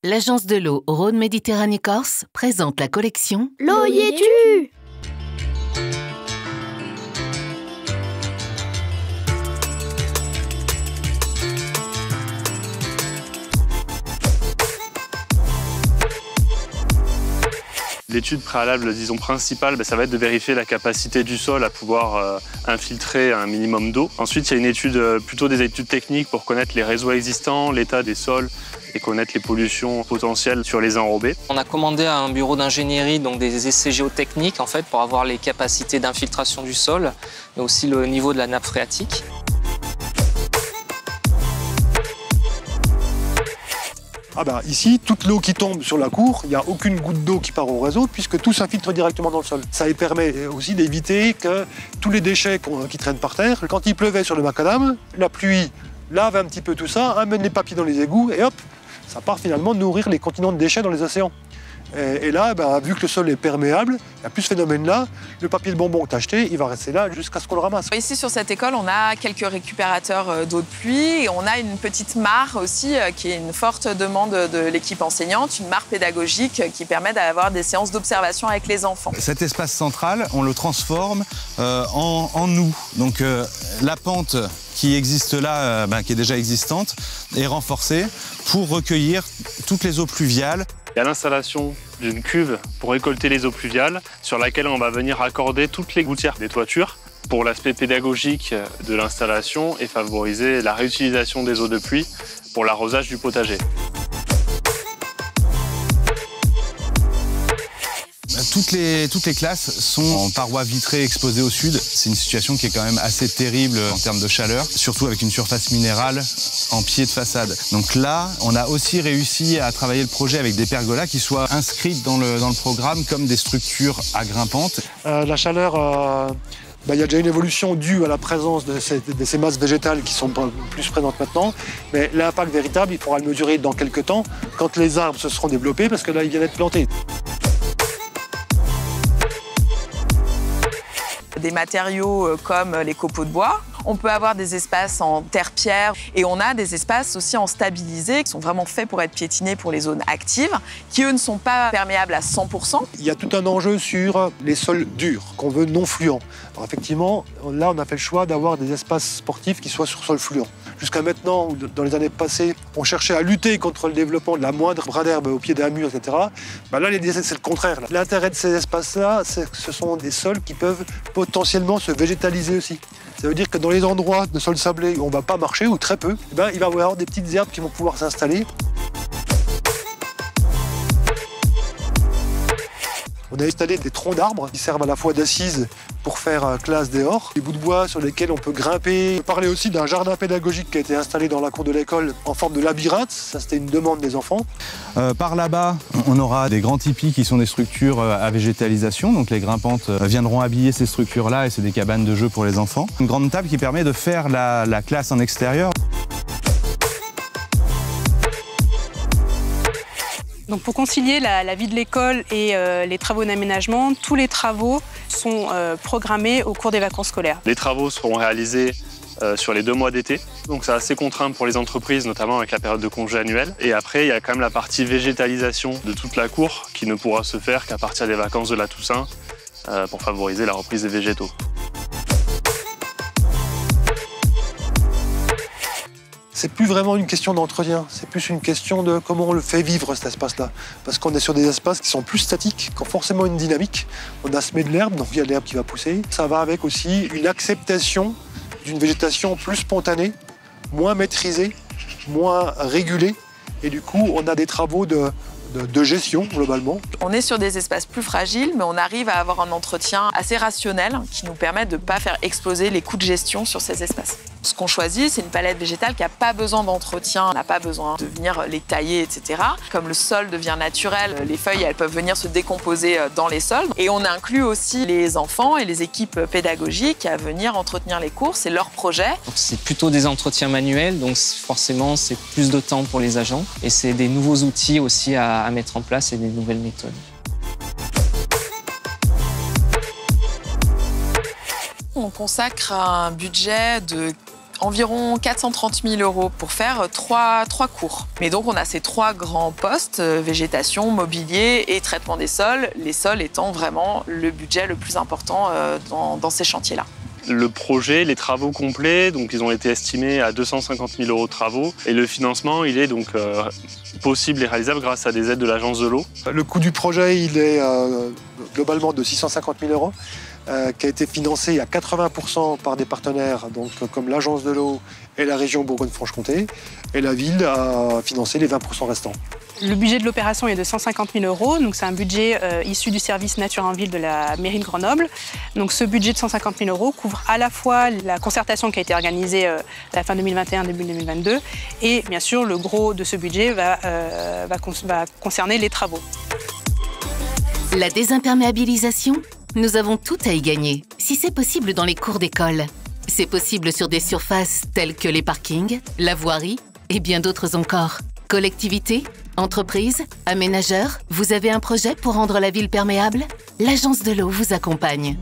L'agence de l'eau Rhône-Méditerranée-Corse présente la collection L'eau y es-tu? L'étude préalable, disons principale, ça va être de vérifier la capacité du sol à pouvoir infiltrer un minimum d'eau. Ensuite, il y a une étude, plutôt des études techniques pour connaître les réseaux existants, l'état des sols et connaître les pollutions potentielles sur les enrobés. On a commandé à un bureau d'ingénierie donc des essais géotechniques en fait, pour avoir les capacités d'infiltration du sol, mais aussi le niveau de la nappe phréatique. Ici, toute l'eau qui tombe sur la cour, il n'y a aucune goutte d'eau qui part au réseau puisque tout s'infiltre directement dans le sol. Ça permet aussi d'éviter que tous les déchets qui traînent par terre, quand il pleuvait sur le macadam, la pluie lave un petit peu tout ça, amène les papiers dans les égouts et hop, ça part finalement nourrir les continents de déchets dans les océans. Et là, vu que le sol est perméable, il n'y a plus ce phénomène-là. Le papier de bonbon que tu as acheté, il va rester là jusqu'à ce qu'on le ramasse. Ici, sur cette école, on a quelques récupérateurs d'eau de pluie et on a une petite mare aussi qui est une forte demande de l'équipe enseignante, une mare pédagogique qui permet d'avoir des séances d'observation avec les enfants. Cet espace central, on le transforme en nous. Donc la pente qui existe là, qui est déjà existante, est renforcée pour recueillir toutes les eaux pluviales. Il y a l'installation d'une cuve pour récolter les eaux pluviales sur laquelle on va venir accorder toutes les gouttières des toitures pour l'aspect pédagogique de l'installation et favoriser la réutilisation des eaux de pluie pour l'arrosage du potager. Toutes les classes sont en parois vitrées exposées au sud. C'est une situation qui est quand même assez terrible en termes de chaleur, surtout avec une surface minérale en pied de façade. Donc là, on a aussi réussi à travailler le projet avec des pergolas qui soient inscrites dans le programme comme des structures agrimpantes. La chaleur, il y a déjà une évolution due à la présence de ces masses végétales qui sont plus présentes maintenant. Mais l'impact véritable, il faudra le mesurer dans quelques temps, quand les arbres se seront développés, parce que là, ils viennent d'être plantés. Des matériaux comme les copeaux de bois. On peut avoir des espaces en terre-pierre et on a des espaces aussi en stabilisé qui sont vraiment faits pour être piétinés pour les zones actives, qui eux ne sont pas perméables à 100%. Il y a tout un enjeu sur les sols durs, qu'on veut non fluents. Alors effectivement, là on a fait le choix d'avoir des espaces sportifs qui soient sur sol fluent. Jusqu'à maintenant, ou dans les années passées, on cherchait à lutter contre le développement de la moindre brin d'herbe au pied d'un mur, etc. Là, c'est le contraire. L'intérêt de ces espaces-là, c'est que ce sont des sols qui peuvent potentiellement se végétaliser aussi. Ça veut dire que dans les endroits de sol sablé où on ne va pas marcher, ou très peu, il va y avoir des petites herbes qui vont pouvoir s'installer. On a installé des troncs d'arbres qui servent à la fois d'assises pour faire classe dehors, des bouts de bois sur lesquels on peut grimper. On peut parler aussi d'un jardin pédagogique qui a été installé dans la cour de l'école en forme de labyrinthe. Ça, c'était une demande des enfants. Par là-bas, on aura des grands tipis qui sont des structures à végétalisation. Donc les grimpantes viendront habiller ces structures-là et c'est des cabanes de jeu pour les enfants. Une grande table qui permet de faire la classe en extérieur. Donc pour concilier la vie de l'école et les travaux d'aménagement, tous les travaux sont programmés au cours des vacances scolaires. Les travaux seront réalisés sur les 2 mois d'été, donc c'est assez contraint pour les entreprises, notamment avec la période de congé annuel. Et après, il y a quand même la partie végétalisation de toute la cour qui ne pourra se faire qu'à partir des vacances de la Toussaint pour favoriser la reprise des végétaux. C'est plus vraiment une question d'entretien, c'est plus une question de comment on le fait vivre cet espace-là. Parce qu'on est sur des espaces qui sont plus statiques, qui ont forcément une dynamique. On a semé de l'herbe, donc il y a de l'herbe qui va pousser. Ça va avec aussi une acceptation d'une végétation plus spontanée, moins maîtrisée, moins régulée. Et du coup, on a des travaux de gestion, globalement. On est sur des espaces plus fragiles, mais on arrive à avoir un entretien assez rationnel qui nous permet de ne pas faire exploser les coûts de gestion sur ces espaces. Ce qu'on choisit, c'est une palette végétale qui n'a pas besoin d'entretien, n'a pas besoin de venir les tailler, etc. Comme le sol devient naturel, les feuilles, elles peuvent venir se décomposer dans les sols. Et on inclut aussi les enfants et les équipes pédagogiques à venir entretenir les cours, c'est leur projet. C'est plutôt des entretiens manuels, donc forcément, c'est plus de temps pour les agents. Et c'est des nouveaux outils aussi à mettre en place et des nouvelles méthodes. On consacre un budget de Environ 430 000 € pour faire trois cours. Mais donc, on a ces 3 grands postes, végétation, mobilier et traitement des sols, les sols étant vraiment le budget le plus important dans ces chantiers-là. Le projet, les travaux complets, donc ils ont été estimés à 250 000 € de travaux. Et le financement, il est donc possible et réalisable grâce à des aides de l'Agence de l'eau. Le coût du projet, il est globalement de 650 000 €, qui a été financé à 80% par des partenaires, donc, comme l'Agence de l'eau et la région Bourgogne-Franche-Comté. Et la ville a financé les 20% restants. Le budget de l'opération est de 150 000 €, donc c'est un budget issu du service Nature en Ville de la mairie de Grenoble. Donc ce budget de 150 000 € couvre à la fois la concertation qui a été organisée à la fin 2021, début 2022, et bien sûr le gros de ce budget va concerner les travaux. La désimperméabilisation, nous avons tout à y gagner, si c'est possible dans les cours d'école. C'est possible sur des surfaces telles que les parkings, la voirie et bien d'autres encore. Collectivités, entreprises, aménageurs, vous avez un projet pour rendre la ville perméable ? L'Agence de l'eau vous accompagne.